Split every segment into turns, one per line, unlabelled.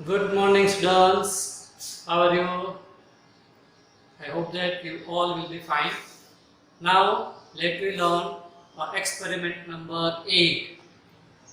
Good morning, students. How are you? I hope that you all will be fine. Now, let me learn experiment number 8.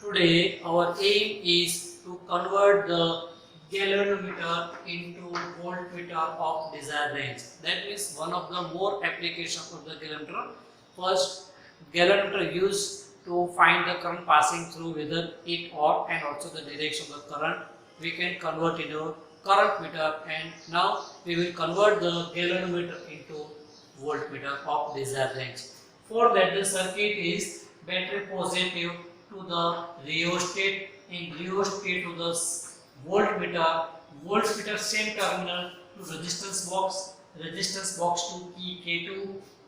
Today, our aim is to convert the galvanometer into voltmeter of desired range. That is one of the more applications of the galvanometer. First, galvanometer used to find the current passing through whether it or and also the direction of the current. We can convert into current meter, and now we will convert the galvanometer into voltmeter of desired range. For that, the circuit is battery positive to the rheostat and rheostat to the voltmeter, voltmeter same terminal to resistance box to key K2,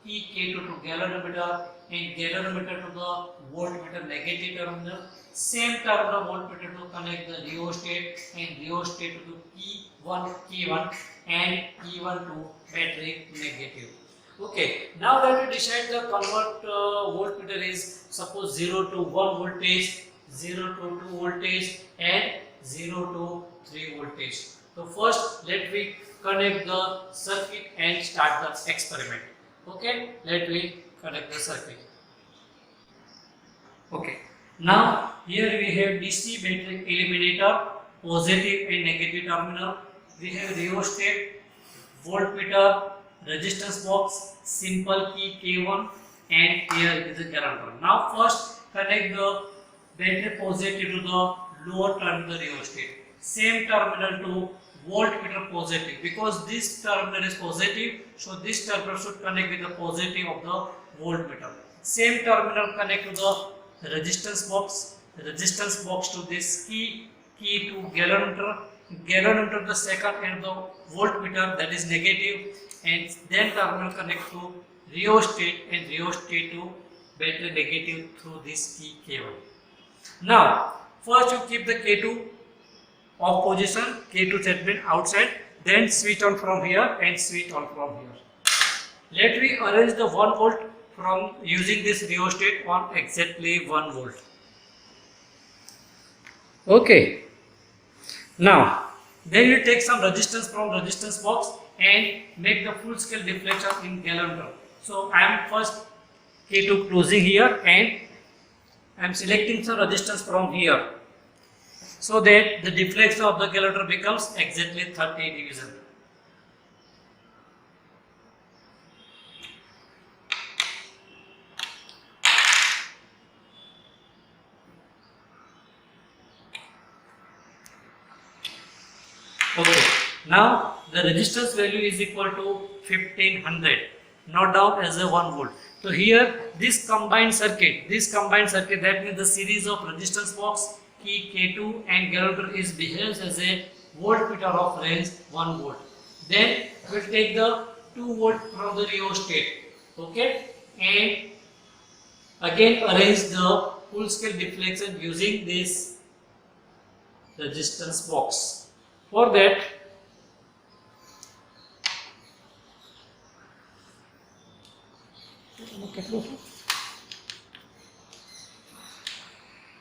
key K2 to galvanometer and galvanometer to the voltmeter negative terminal. Same terminal voltmeter to connect the rheostat and rheostat to key1 and key1 to battery negative. Okay, now let me decide the convert voltmeter is suppose 0 to 1 voltage, 0 to 2 voltage and 0 to 3 voltage. So first let me connect the circuit and start the experiment. Okay, let me connect the circuit. Okay, now here we have DC battery eliminator, positive and negative terminal. We have rheostat, voltmeter, resistance box, simple key K1 and here is the galvanometer. Now first connect the battery positive to the lower terminal rheostat. Same terminal to voltmeter positive, because this terminal is positive, so this terminal should connect with the positive of the voltmeter. Same terminal connect to the resistance box to this key to galvanometer the second and the voltmeter, that is negative, and then terminal connect to rheostat and rheostat to battery negative through this key K1. Now first you keep the K2 off position, K2 set pin outside, then switch on from here and switch on from here. Let me arrange the 1 volt from using this rheostat on exactly 1 volt. Okay. Now then you take some resistance from resistance box and make the full scale deflection in galvanometer. So I am first K2 closing here and I am selecting some resistance from here, so that the deflection of the galvanometer becomes exactly 30 division. Okay, now the resistance value is equal to 1500, not down as a 1 volt. So here this combined circuit, that means the series of resistance box, key K2 and galvanometer is behaves as a voltmeter of range 1 volt. Then we will take the 2 volt from the rheostat, okay, and again arrange the full scale deflection using this resistance box. For that,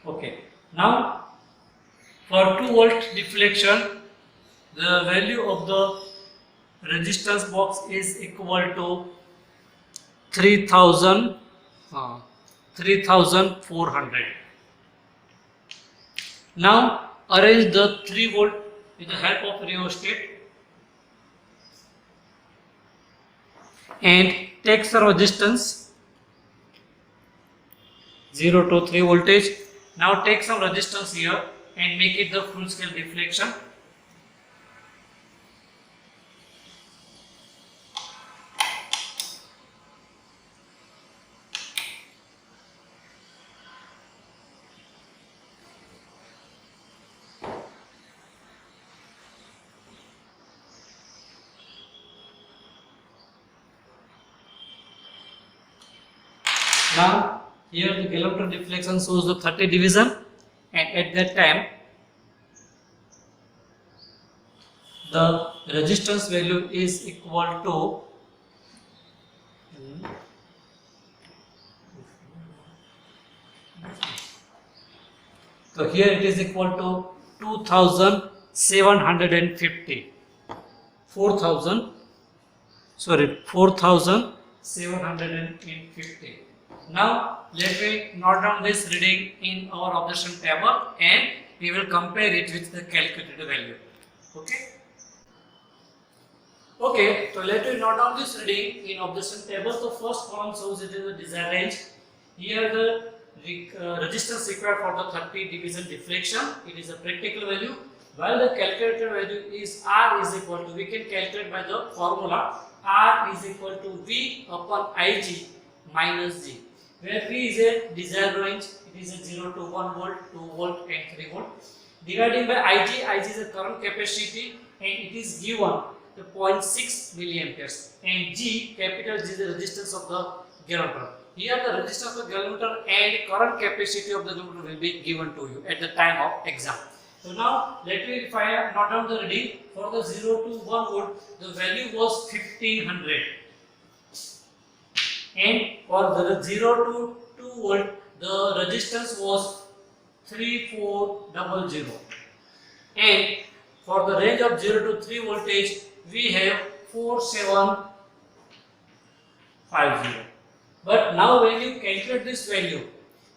okay, now for 2 volt deflection, the value of the resistance box is equal to 3400. Now arrange the 3 volt with the help of rheostat and take some resistance 0 to 3 voltage. Now take some resistance here and make it the full scale deflection. Now here the galvanometer deflection shows the 30 division, and at that time the resistance value is equal to so here it is equal to 2000 4,750. 4,750. Now let me note down this reading in our observation table and we will compare it with the calculated value. Okay. Okay, so let me note down this reading in observation table. The first column shows it is a desired range. Here the resistance required for the 30 division deflection, it is a practical value, while the calculated value is R is equal to, we can calculate by the formula R is equal to V upon Ig minus G, where V is a desired range, it is a 0 to 1 volt, 2 volt and 3 volt, dividing by Ig is a current capacity and it is given the 0.6 milliamperes, and G, capital G is the resistance of the galvanometer. Here the resistance of the galvanometer and current capacity of the galvanometer will be given to you at the time of exam. So now let me note down the reading. For the 0 to 1 volt, the value was 1500, and for the 0 to 2 volt, the resistance was 3400, and for the range of 0 to 3 voltage, we have 4750. But now when you calculate this value,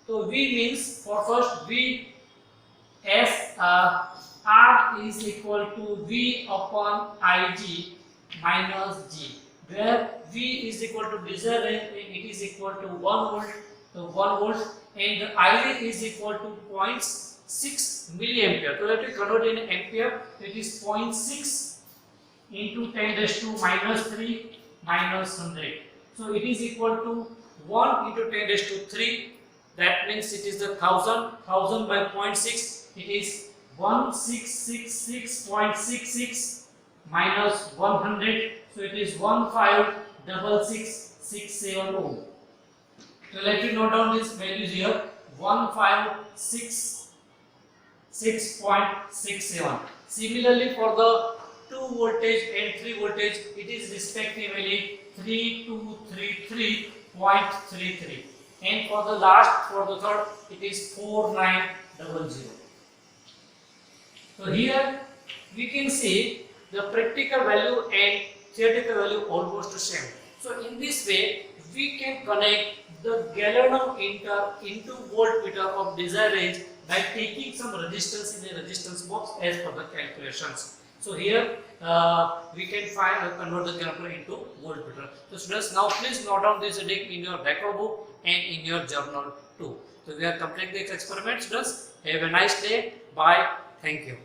so V means for first V as R is equal to V upon Ig minus G, where V is equal to desired range, it is equal to 1 volt, and the Ig is equal to 0.6 milliampere. So let me convert in ampere. It is 0.6 into 10 raised to minus 3 minus 100. So it is equal to 1 into 10 raised to 3. That means it is the 1000 by 0.6. It is 1666.66 minus 100. So it is 1566670 ohm. So let me note down these values here. 1566.67. Similarly, for the 2 voltage and 3 voltage, it is respectively 3233.33, and for the third, it is 4900. So here we can see the practical value and theoretical value almost the same. So in this way, we can connect the galvanometer into voltmeter of desired range by taking some resistance in a resistance box as per the calculations. So here we can convert the galvanometer into voltmeter. So students, now please note down this reading in your backup book and in your journal too. So we are completing this experiment, students. Have a nice day. Bye. Thank you.